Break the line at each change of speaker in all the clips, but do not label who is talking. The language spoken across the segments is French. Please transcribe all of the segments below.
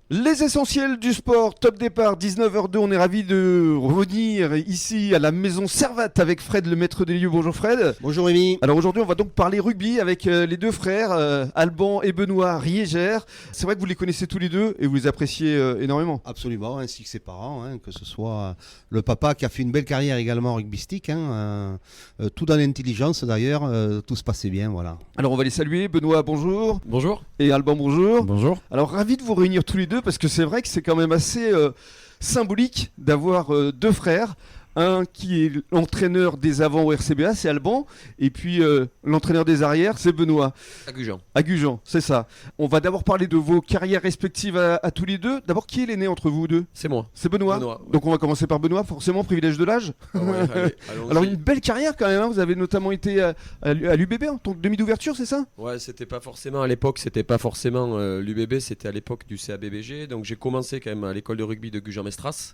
Les essentiels du sport, top départ, 19h02, on est ravis de revenir ici à la maison Servat avec Fred, le maître des lieux. Bonjour Fred.
Bonjour Rémi.
Alors aujourd'hui on va donc parler rugby avec les deux frères, Alban et Benoît Riégère. C'est vrai que vous les connaissez tous les deux et vous les appréciez énormément.
Absolument, ainsi que ses parents, que ce soit le papa qui a fait une belle carrière également rugbystique, tout dans l'intelligence d'ailleurs, tout se passait bien, voilà.
Alors on va les saluer, Benoît bonjour.
Bonjour.
Et Alban bonjour.
Bonjour.
Alors ravi de vous réunir tous les deux parce que c'est vrai que c'est quand même assez symbolique d'avoir deux frères. Un qui est l'entraîneur des avants au RCBA, c'est Alban, et puis l'entraîneur des arrières, c'est Benoît. À Gujan, c'est ça. On va d'abord parler de vos carrières respectives à tous les deux. D'abord, qui est l'aîné entre vous deux ?
C'est moi.
C'est Benoît.
Ouais.
Donc on va commencer par Benoît, forcément, privilège de l'âge.
Ah ouais, allez,
Alors une belle carrière quand même, vous avez notamment été à l'UBB en tant que demi d'ouverture, c'est ça ?
Ouais, c'était pas forcément à l'époque, l'UBB, c'était à l'époque du CABBG. Donc j'ai commencé quand même à l'école de rugby de Gujan-Mestras.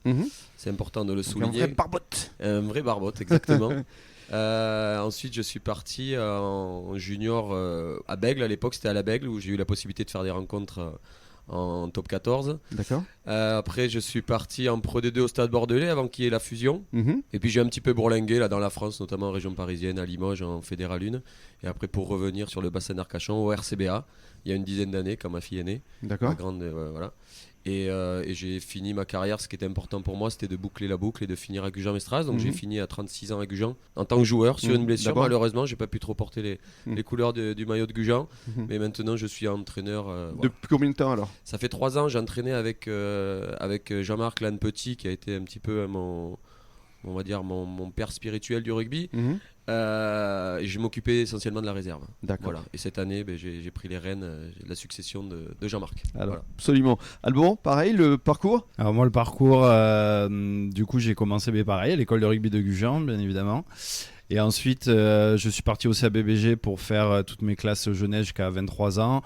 C'est important de le souligner.
Un vrai barbotte.
Un vrai barbotte, exactement. Ensuite, je suis parti en junior à Bègle. À l'époque, c'était à la Bègle où j'ai eu la possibilité de faire des rencontres en top 14.
D'accord.
Après, je suis parti en Pro D2 au Stade Bordelais avant qu'il y ait la fusion. Et puis j'ai un petit peu bourlingué là dans la France, notamment en région parisienne, à Limoges, en Fédéral 1. Et après, pour revenir sur le bassin d'Arcachon au RCBA, il y a une dizaine d'années, quand ma fille est née.
D'accord.
Ma grande, voilà. Et j'ai fini ma carrière. Ce qui était important pour moi, c'était de boucler la boucle et de finir à Gujan-Mestras. Donc j'ai fini à 36 ans à Gujan en tant que joueur sur une blessure.
D'abord.
Malheureusement, j'ai pas pu trop porter les couleurs du maillot de Gujan. Mais maintenant, je suis entraîneur. Voilà.
Depuis combien de temps alors ?
Ça fait 3 ans. J'ai entraîné avec Jean-Marc Lannepetit, qui a été un petit peu mon père spirituel du rugby. Et je m'occupais essentiellement de la réserve.
D'accord.
Voilà. Et cette année, j'ai pris les rênes de la succession de Jean-Marc.
Alors,
Voilà.
absolument. Alban, pareil, le parcours ?
Alors moi le parcours, du coup j'ai commencé pareil à l'école de rugby de Gujan bien évidemment. Et ensuite je suis parti au CABBG pour faire toutes mes classes jeunesse jusqu'à 23 ans.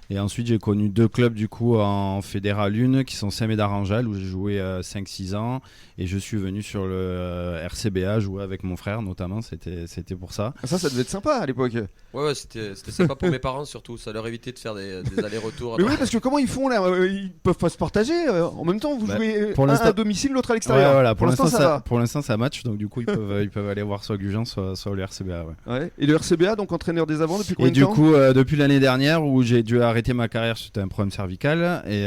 Et ensuite j'ai connu deux clubs du coup en Fédéral 1 qui sont Saint-Médard-Angel où j'ai joué 5-6 ans. Et je suis venu sur le RCBA jouer avec mon frère notamment, c'était pour ça.
Ça devait être sympa à l'époque.
Ouais, c'était sympa pour mes parents surtout. Ça leur évitait de faire des allers-retours.
Mais oui, parce que comment ils font là ? Ils peuvent pas se partager en même temps. Vous jouez
pour
un
l'instant-
à domicile, l'autre à l'extérieur.
Ouais, voilà, pour l'instant
ça va.
pour l'instant ça match, donc du coup ils peuvent aller voir soit Gujan soit le RCBA. Ouais.
Ouais. Et le RCBA, donc entraîneur des avants depuis combien
Et
de
du
temps ?
coup, depuis l'année dernière où j'ai dû arrêter ma carrière suite à un problème cervical, et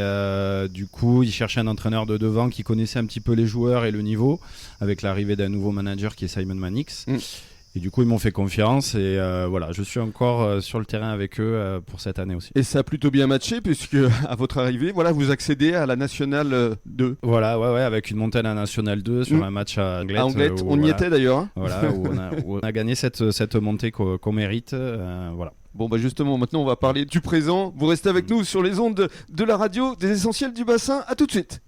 du coup, ils cherchaient un entraîneur de devant qui connaissait un petit peu les joueurs et le niveau, avec l'arrivée d'un nouveau manager qui est Simon Mannix. Et du coup, ils m'ont fait confiance et voilà, je suis encore sur le terrain avec eux pour cette année aussi.
Et ça a plutôt bien matché puisque à votre arrivée, voilà, vous accédez à la Nationale 2.
Voilà, ouais, avec une montée à la Nationale 2 sur un match à Anglet.
À Anglet, on y était d'ailleurs.
Voilà, où on a gagné cette montée qu'on mérite. Voilà.
Bon bah justement, maintenant on va parler du présent. Vous restez avec nous sur les ondes de la radio des essentiels du bassin. À tout de suite.